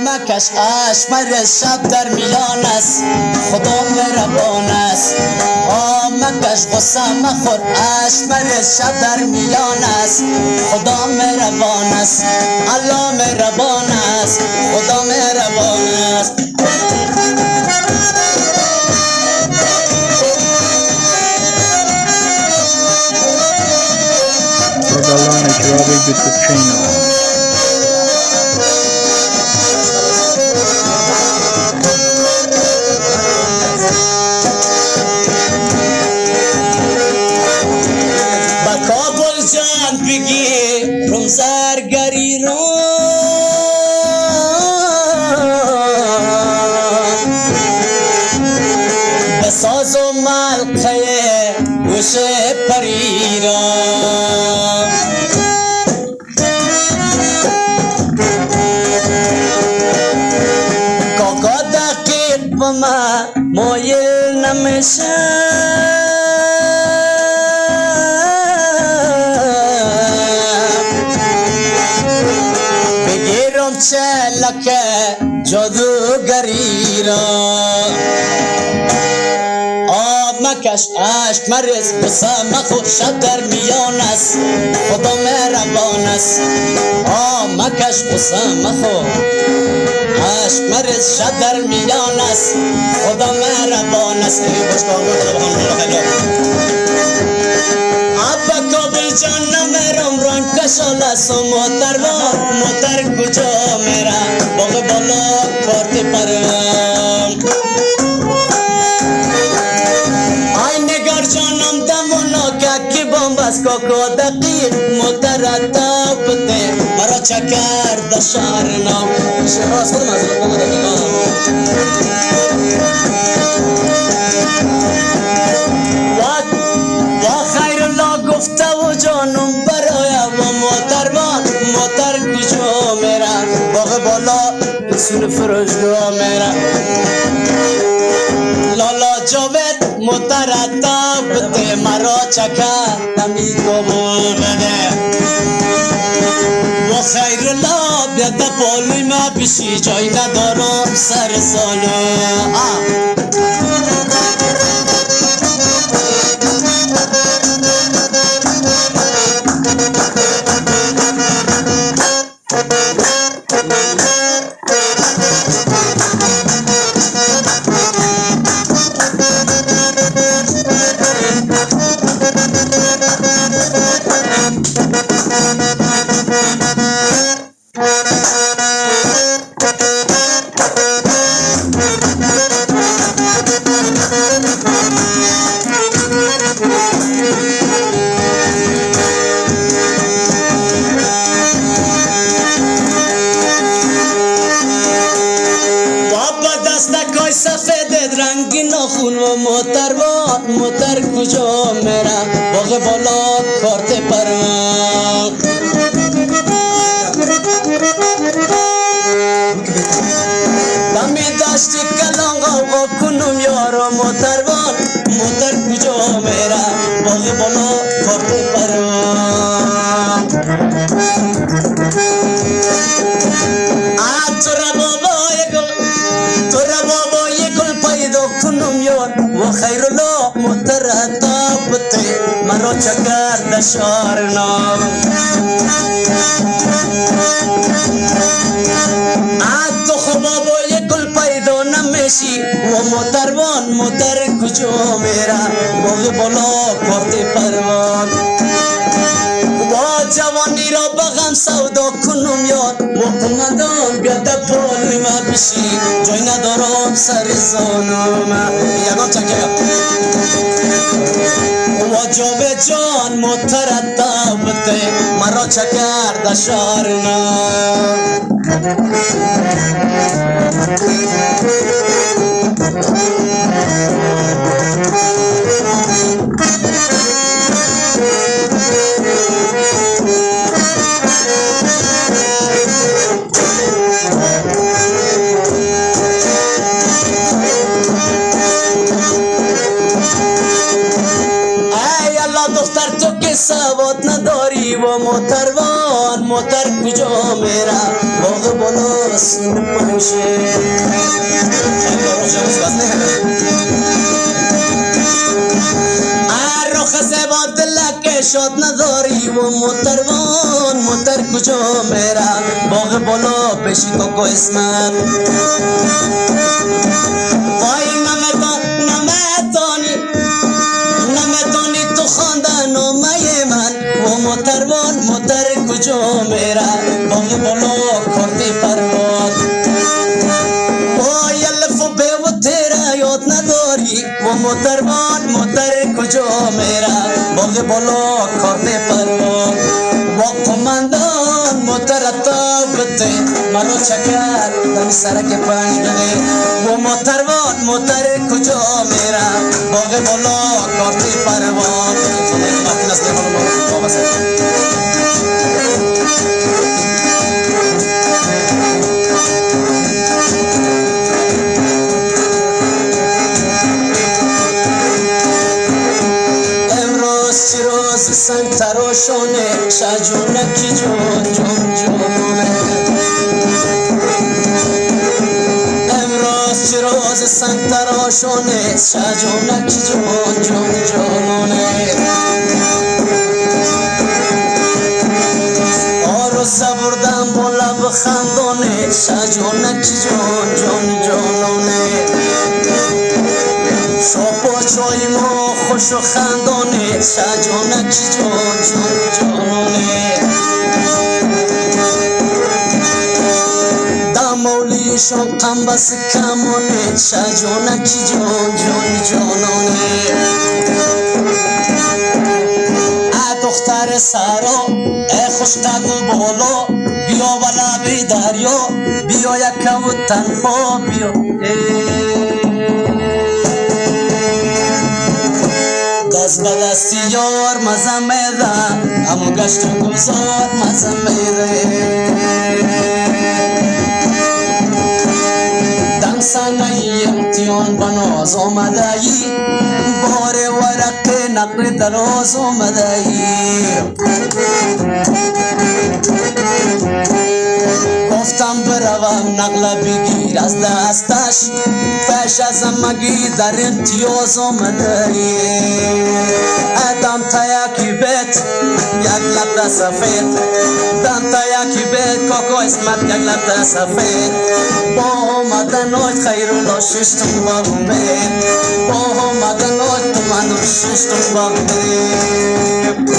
مکش اشمر شب در میان است، خدا مهربان است. مکش غصه مخور اشمر شب در میان است، خدا مهربان است. الله مهربان است، خدا مهربان است. Rodalane Arabic YouTube channel. بگی روم زرگری رو بساز و ملقه گوش پری را کاکا دقیق با ما مایل نمیشه چلکه جادوگری را مکش عشق مرز بسا مخو شب در میان است، خدا مهربان است. مکش بسا مخو عشق مرز شب در میان است، خدا مهربان است. ابا کابل جان نمیرم رنگ کشال است و موتر کجا میرم باغ بالا کارت پرم. آی نگار جانم دمونا که کی بامبست کاکا دقیق موتر تابته مرا چکر دشار نام شراست خودم از کاکا دقیقا گفته و جانم برایم و موتر کجا میرم باغ بالا سون فروشگاه میرم. لالا جاوید موتر تابته مرا چکر نمی کبور بده و خیر الله بیاد پالوی ما پیشی جای ندارم سر سالو. سفید رنگی ناخون و موتر کجا میرم باغ بالا کارت پرم. دمی داشتی کلان آقا کنم یارا موتر کجا میرم باغ بالا کارت پرم. کنم یار و خیر الله موتر تابته مرا چکر دشار نام. تو خوابای گل پیدا نمیشی و موتر کجا میرم باغ بالا کارت پروان. جوانی را بغم سودا کنم یار مقمدام بیاد پالوی ما بشی جای ندارم سر زانم. یگان چکه و جاوه جان موتر تابته مرا چکر دشارنا. دختر تو که سواد نداری و موتر کجا میرم باغ بالا منشه رخ زیبا دلک شاد نداری و موتر کجا میره باغ بالا پیشی کوکو اسمت وای نمیتونی تو خواندن نامه من و موتر کجا میره باغ بالا کردی پرباد وای الف و ب و تیره یاد نداری و موتر کجا میره باغ بالا کردی پرباد و قماندان موتر تابته منو چکر دم سرک پنج بده و موتر کجا میره باغ بالا کردی پرباد سنگ تراشونه شجونکی جونونه امروز چی روز سنگ تراشونه شجونکی جونونه آروز بردم با لب خندونه شجونکی جونونه شاپا چای ما خوش و خندانه شجونکی جانونه دمولی شام قنبس کمونه شجونکی جانونه دختر سرا خوشتگو بالا بیا و لبی دریا بیا یکم و تنها بیا دست به دستی یار مزه میده اما گشت و گذار مزه میده دم سنه امتیان بناز آمده ای بار ورق نقل دراز آمده ای گفتم بروم نقل بگیر از دستش پیش از مگی در امتیاز آمده ای دم تا یکی بیت یک لب سفید دم تا یکی بیت کوکو اسمت یک لب سفید با آمدن آج خیرالله ششتم با امید با آمدن آج تو من ششتم با امید